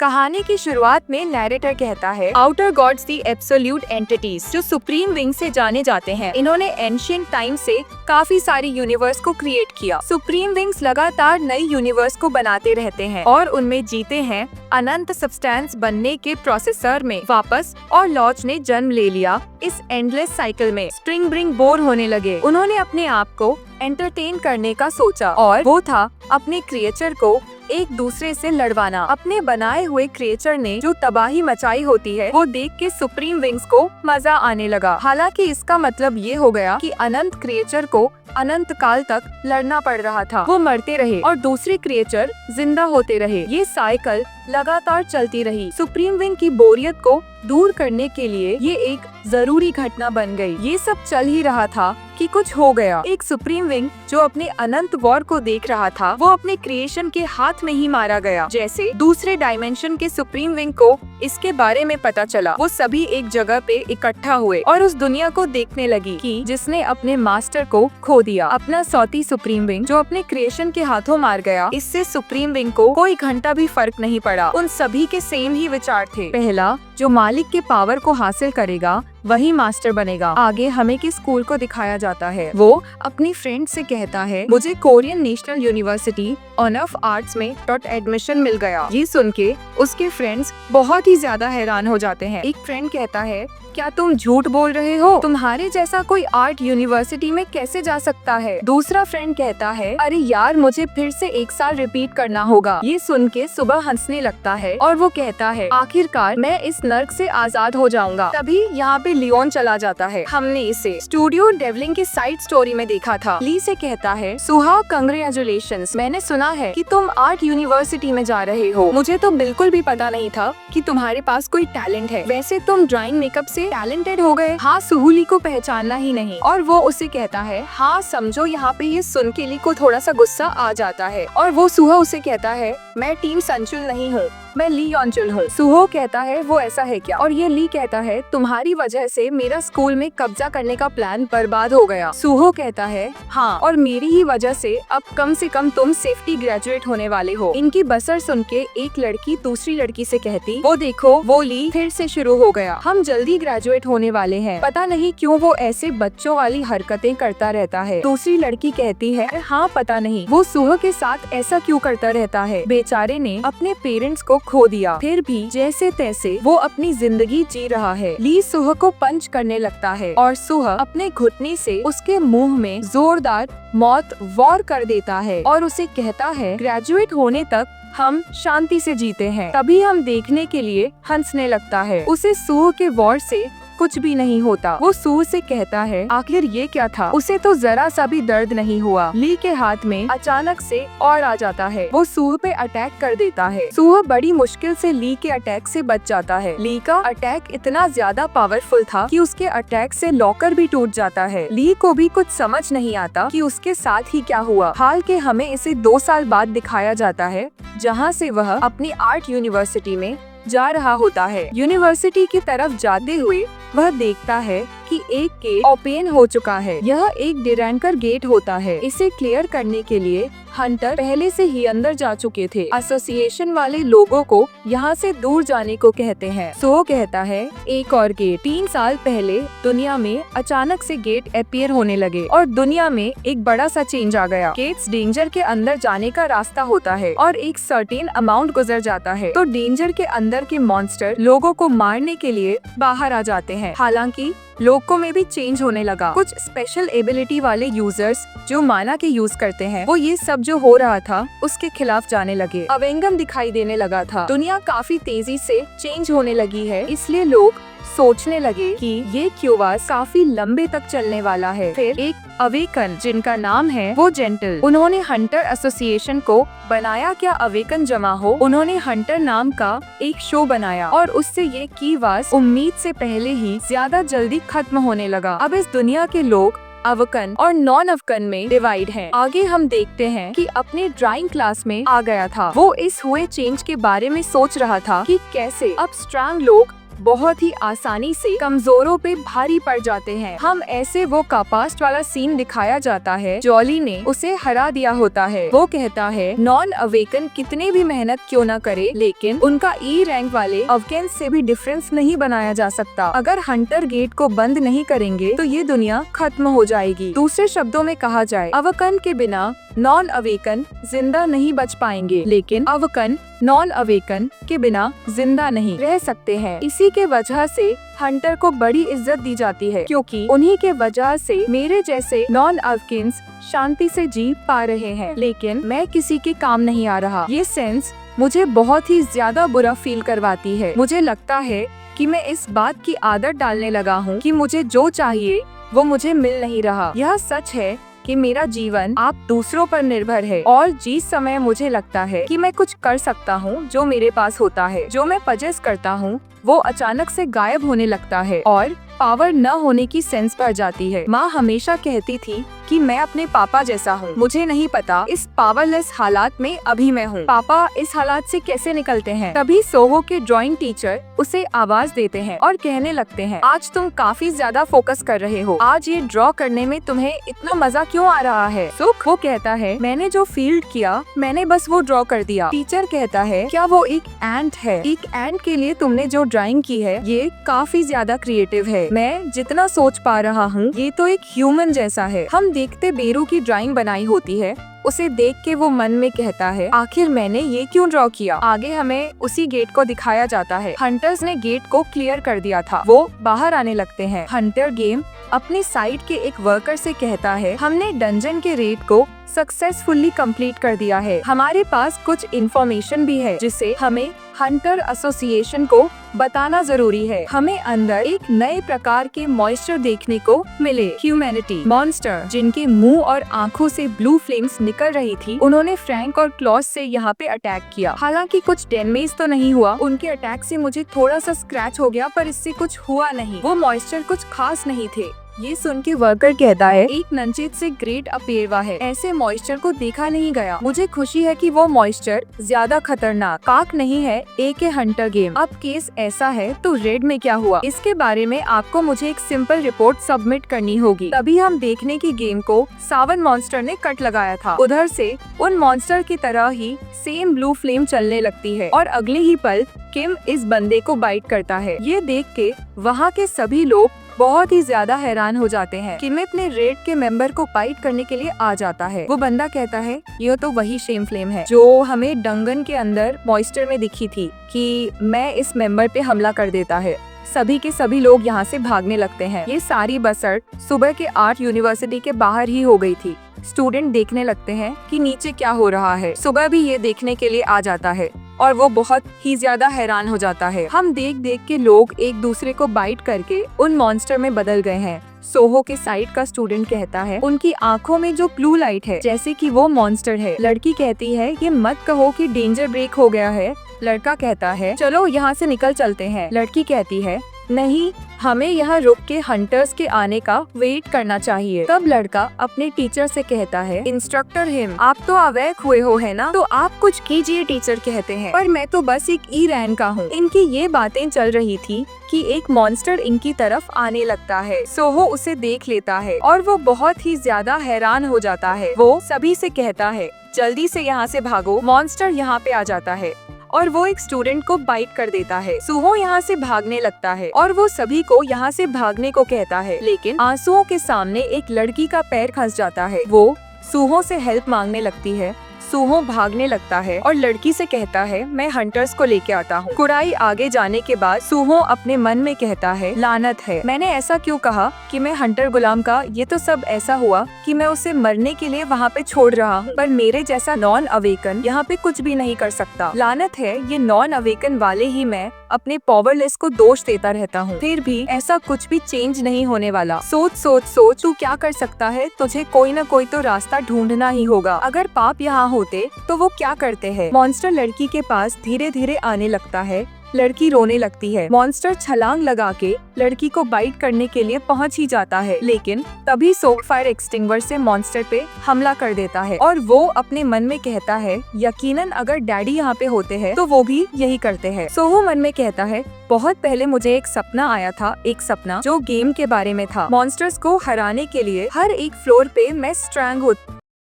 कहानी की शुरुआत में नैरेटर कहता है, outer gods the absolute entities जो सुप्रीम विंग से जाने जाते हैं। इन्होंने एंशिएंट टाइम से काफी सारी यूनिवर्स को क्रिएट किया। सुप्रीम विंग्स लगातार नई यूनिवर्स को बनाते रहते हैं और उनमें जीते हैं। अनंत सब्सटेंस बनने के प्रोसेसर में वापस और लॉज ने जन्म ले लिया। इस एंडलेस साइकिल में स्ट्रिंग ब्रिंग बोर होने लगे। उन्होंने अपने आप को एंटरटेन करने का सोचा और वो था अपने क्रिएचर को एक दूसरे से लड़वाना। अपने बनाए हुए क्रिएचर ने जो तबाही मचाई होती है वो देख के सुप्रीम विंग्स को मजा आने लगा। हालांकि इसका मतलब ये हो गया कि अनंत क्रिएचर को अनंत काल तक लड़ना पड़ रहा था। वो मरते रहे और दूसरे क्रिएचर जिंदा होते रहे। ये साइकिल लगातार चलती रही। सुप्रीम विंग की बोरियत को दूर करने के लिए ये एक जरूरी घटना बन गई। ये सब चल ही रहा था कि कुछ हो गया। एक सुप्रीम विंग जो अपने अनंत वॉर को देख रहा था वो अपने क्रिएशन के हाथ में ही मारा गया। जैसे दूसरे डायमेंशन के सुप्रीम विंग को इसके बारे में पता चला, वो सभी एक जगह पे इकट्ठा हुए और उस दुनिया को देखने लगी कि जिसने अपने मास्टर को खो दिया। अपना सौती सुप्रीम विंग जो अपने क्रिएशन के हाथों मार गया। इससे सुप्रीम विंग को कोई घंटा भी फर्क नहीं पड़ा। उन सभी के सेम ही विचार थे। पहला, जो मालिक के पावर को हासिल करेगा वही मास्टर बनेगा। आगे हमें किस स्कूल को दिखाया जाता है। वो अपनी फ्रेंड से कहता है, मुझे Korean national university of arts में एडमिशन मिल गया। ये सुन के उसके फ्रेंड्स बहुत ही ज्यादा हैरान हो जाते हैं। एक फ्रेंड कहता है, क्या तुम झूठ बोल रहे हो? तुम्हारे जैसा कोई आर्ट यूनिवर्सिटी में कैसे जा सकता है? दूसरा फ्रेंड कहता है, अरे यार मुझे फिर से एक साल रिपीट करना होगा। ये सुन के सुबह हंसने लगता है और वो कहता है, आखिरकार मैं इस नर्क से आजाद हो जाऊंगा। तभी यहाँ पे लियोन चला जाता है। हमने इसे स्टूडियो डेवलिंग की साइड स्टोरी में देखा था। ली से कहता है, सुहा कंग्रेचुलेशंस, मैंने सुना है कि तुम आर्ट यूनिवर्सिटी में जा रहे हो। मुझे तो बिल्कुल भी पता नहीं था कि तुम्हारे पास कोई टैलेंट है। वैसे तुम ड्राइंग मेकअप से टैलेंटेड हो गए। हाँ, सुहुली को पहचानना ही नहीं। और वो उसे कहता है, हाँ समझो। यहाँ पे ये सुन के ली को थोड़ा सा गुस्सा आ जाता है और वो सुहा उसे कहता है, मैं टीम संचुल नहीं हूँ, मैं ली योंचुल हूँ। सुहो कहता है, वो ऐसा है क्या? और ये ली कहता है, तुम्हारी वजह से मेरा स्कूल में कब्जा करने का प्लान बर्बाद हो गया। सुहो कहता है, हाँ, और मेरी ही वजह से अब कम से कम तुम सेफ्टी ग्रेजुएट होने वाले हो। इनकी बसर सुन के एक लड़की दूसरी लड़की से कहती, वो देखो वो ली फिर से शुरू हो गया। हम जल्दी ग्रेजुएट होने वाले हैं। पता नहीं क्यों वो ऐसे बच्चों वाली हरकतें करता रहता है। दूसरी लड़की कहती है, हाँ पता नहीं वो सुहो के साथ ऐसा क्यों करता रहता है। बेचारे ने अपने पेरेंट्स को खो दिया, फिर भी जैसे तैसे वो अपनी जिंदगी जी रहा है। ली सुह को पंच करने लगता है और सुह अपने घुटने से उसके मुंह में जोरदार मौत वॉर कर देता है और उसे कहता है, ग्रेजुएट होने तक हम शांति से जीते हैं। तभी हम देखने के लिए हंसने लगता है। उसे सुह के वॉर से कुछ भी नहीं होता। वो सूह से कहता है, आखिर ये क्या था? उसे तो जरा सा भी दर्द नहीं हुआ। ली के हाथ में अचानक से और आ जाता है। वो सूह पे अटैक कर देता है। सूह बड़ी मुश्किल से ली के अटैक से बच जाता है। ली का अटैक इतना ज्यादा पावरफुल था कि उसके अटैक से लॉकर भी टूट जाता है। ली को भी कुछ समझ नहीं आता कि उसके साथ ही क्या हुआ। हाल के हमें इसे 2 साल बाद दिखाया जाता है, जहाँ से वह अपनी आर्ट यूनिवर्सिटी में जा रहा होता है। यूनिवर्सिटी की तरफ जाते हुए वह देखता है कि एक गेट ओपन हो चुका है। यह एक डिरैंकर गेट होता है। इसे क्लियर करने के लिए हंटर पहले से ही अंदर जा चुके थे। एसोसिएशन वाले लोगों को यहाँ से दूर जाने को कहते हैं। सो कहता है, एक और गेट। 3 साल पहले दुनिया में अचानक से गेट अपीयर होने लगे और दुनिया में एक बड़ा सा चेंज आ गया। गेट्स डेंजर के अंदर जाने का रास्ता होता है और एक सर्टेन अमाउंट गुजर जाता है तो डेंजर के अंदर के मॉन्स्टर लोगों को मारने के लिए बाहर आ जाते हैं। हालांकि लोगों में भी चेंज होने लगा। कुछ स्पेशल एबिलिटी वाले यूजर्स जो माना के यूज करते हैं, वो ये सब जो हो रहा था उसके खिलाफ जाने लगे। अवेंगम दिखाई देने लगा था। दुनिया काफी तेजी से चेंज होने लगी है, इसलिए लोग सोचने लगे कि ये क्यूवास काफी लंबे तक चलने वाला है। फिर एक अवेकन जिनका नाम है वो जेंटल, उन्होंने हंटर एसोसिएशन को बनाया क्या अवेकन जमा हो। उन्होंने हंटर नाम का एक शो बनाया और उससे ये क्यूवास उम्मीद से पहले ही ज्यादा जल्दी खत्म होने लगा। अब इस दुनिया के लोग अवकन और नॉन अवकन में डिवाइड हैं। आगे हम देखते हैं कि अपने ड्राइंग क्लास में आ गया था। वो इस हुए चेंज के बारे में सोच रहा था कि कैसे अब स्ट्रांग लोग बहुत ही आसानी से कमजोरों पे भारी पड़ जाते हैं। हम ऐसे वो का पास्ट वाला सीन दिखाया जाता है, जॉली ने उसे हरा दिया होता है। वो कहता है नॉन अवेकन कितने भी मेहनत क्यों न करे, लेकिन उनका ई रैंक वाले अवेकन से भी डिफरेंस नहीं बनाया जा सकता। अगर हंटर गेट को बंद नहीं करेंगे तो ये दुनिया खत्म हो जाएगी। दूसरे शब्दों में कहा जाए, अवेकन के बिना नॉन अवेकन जिंदा नहीं बच पाएंगे, लेकिन अवेकन नॉन अवेकन के बिना जिंदा नहीं रह सकते हैं। इसी के वजह से हंटर को बड़ी इज्जत दी जाती है, क्योंकि उन्हीं के वजह से मेरे जैसे नॉन अवेकन्स शांति से जी पा रहे हैं, लेकिन मैं किसी के काम नहीं आ रहा। ये सेंस मुझे बहुत ही ज्यादा बुरा फील करवाती है। मुझे लगता है कि मैं इस बात की आदत डालने लगा हूँ कि मुझे जो चाहिए वो मुझे मिल नहीं रहा। यह सच है कि मेरा जीवन आप दूसरों पर निर्भर है, और जिस समय मुझे लगता है कि मैं कुछ कर सकता हूँ, जो मेरे पास होता है, जो मैं पजेस करता हूँ, वो अचानक से गायब होने लगता है और पावर न होने की सेंस बढ़ जाती है। माँ हमेशा कहती थी कि मैं अपने पापा जैसा हूँ। मुझे नहीं पता इस पावरलेस हालात में अभी मैं हूँ। पापा इस हालात से कैसे निकलते हैं। तभी सोहो के ड्राइंग टीचर उसे आवाज देते हैं और कहने लगते हैं, आज तुम काफी ज्यादा फोकस कर रहे हो। आज ये ड्रॉ करने में तुम्हें इतना मजा क्यों आ रहा है? सुख वो कहता है, मैंने जो फील किया मैंने बस वो ड्रॉ कर दिया। टीचर कहता है, क्या वो एक एंट है? एक एंट के लिए तुमने जो ड्राइंग की है ये काफी ज्यादा क्रिएटिव है। मैं जितना सोच पा रहा हूँ ये तो एक ह्यूमन जैसा है। हम देखते बेरू की ड्राइंग बनाई होती है, उसे देख के वो मन में कहता है, आखिर मैंने ये क्यों ड्रॉ किया। आगे हमें उसी गेट को दिखाया जाता है। हंटर्स ने गेट को क्लियर कर दिया था। वो बाहर आने लगते हैं। हंटर गेम अपनी साइड के एक वर्कर से कहता है, हमने डंजन के रेड को सक्सेसफुली कंप्लीट कर दिया है। हमारे पास कुछ इन्फॉर्मेशन भी है जिसे हमें हंटर एसोसिएशन को बताना जरूरी है। हमें अंदर एक नए प्रकार के मॉइस्चर देखने को मिले। ह्यूमैनिटी मॉन्स्टर जिनके मुंह और आंखों से ब्लू फ्लेम्स निकल रही थी, उन्होंने फ्रैंक और क्लॉस से यहाँ पे अटैक किया। हालांकि कुछ डैमेज तो नहीं हुआ। उनके अटैक से मुझे थोड़ा सा स्क्रैच हो गया, पर इससे कुछ हुआ नहीं। वो मॉइस्चर कुछ खास नहीं थे। ये सुन के वर्कर कहता है, एक नंचित से ग्रेट अपेरवा है। ऐसे मॉइस्चर को देखा नहीं गया। मुझे खुशी है कि वो मॉइस्चर ज्यादा खतरनाक काक नहीं है। के हंटर गेम अब केस ऐसा है तो रेड में क्या हुआ, इसके बारे में आपको मुझे एक सिंपल रिपोर्ट सबमिट करनी होगी। तभी हम देखने की गेम को सावन मॉन्स्टर ने कट लगाया था। उधर से उन मॉन्स्टर की तरह ही सेम ब्लू फ्लेम चलने लगती है और अगले ही पल किम इस बंदे को बाइट करता है। ये देख के वहाँ के सभी लोग बहुत ही ज्यादा हैरान हो जाते हैं। किम अपने रेड के मेंबर को बाइट करने के लिए आ जाता है। वो बंदा कहता है, ये तो वही सेम फ्लेम है जो हमें डंगन के अंदर मॉइस्चर में दिखी थी कि मैं इस मेंबर पे हमला कर देता है। सभी के सभी लोग यहाँ से भागने लगते हैं। ये सारी बसर सुबह के आर्ट यूनिवर्सिटी के बाहर ही हो गई थी। स्टूडेंट देखने लगते हैं कि नीचे क्या हो रहा है। सुबह भी ये देखने के लिए आ जाता है और वो बहुत ही ज्यादा हैरान हो जाता है। हम देख देख के लोग एक दूसरे को बाइट करके उन मॉन्स्टर में बदल गए हैं। सोहो के साइड का स्टूडेंट कहता है, उनकी आंखों में जो ब्लू लाइट है जैसे कि वो मॉन्स्टर है। लड़की कहती है, ये मत कहो कि डेंजर ब्रेक हो गया है। लड़का कहता है, चलो यहाँ से निकल चलते हैं। लड़की कहती है, नहीं, हमें यहाँ रुक के हंटर्स के आने का वेट करना चाहिए। तब लड़का अपने टीचर से कहता है, इंस्ट्रक्टर हिम, आप तो अवेक हुए हो है ना, तो आप कुछ कीजिए। टीचर कहते हैं, पर मैं तो बस एक ई रैन का हूँ। इनकी ये बातें चल रही थी कि एक मॉन्स्टर इनकी तरफ आने लगता है। सोहो उसे देख लेता है और वो बहुत ही ज्यादा हैरान हो जाता है। वो सभी से कहता है, जल्दी से यहाँ से भागो, मॉन्स्टर यहाँ पे आ जाता है। और वो एक स्टूडेंट को बाइट कर देता है। सुहो यहाँ से भागने लगता है और वो सभी को यहाँ से भागने को कहता है, लेकिन आंसुओं के सामने एक लड़की का पैर फंस जाता है। वो सुहो से हेल्प मांगने लगती है। सुहो भागने लगता है और लड़की से कहता है, मैं हंटर्स को लेके आता हूँ। कुराई आगे जाने के बाद सुहो अपने मन में कहता है, लानत है, मैंने ऐसा क्यों कहा कि मैं हंटर गुलाम का। ये तो सब ऐसा हुआ कि मैं उसे मरने के लिए वहाँ पे छोड़ रहा हूँ, पर मेरे जैसा नॉन अवेकन यहाँ पे कुछ भी नहीं कर सकता। लानत है, ये नॉन अवेकन वाले ही मैं अपने पावरलेस को दोष देता रहता हूँ, फिर भी ऐसा कुछ भी चेंज नहीं होने वाला। सोच सोच सोच, तू क्या कर सकता है? तुझे कोई न कोई तो रास्ता ढूंढना ही होगा। अगर पाप यहाँ होते तो वो क्या करते हैं? मॉन्स्टर लड़की के पास धीरे धीरे आने लगता है लड़की रोने लगती है। मॉन्स्टर छलांग लगा के लड़की को बाइट करने के लिए पहुंच ही जाता है, लेकिन तभी सोल फायर एक्सटिंग्विशर से मॉन्स्टर पे हमला कर देता है और वो अपने मन में कहता है यकीनन अगर डैडी यहाँ पे होते हैं तो वो भी यही करते हैं। सो वो मन में कहता है बहुत पहले मुझे एक सपना आया था, एक सपना जो गेम के बारे में था। मॉन्स्टर्स को हराने के लिए हर एक फ्लोर पे मैं स्ट्रॉन्ग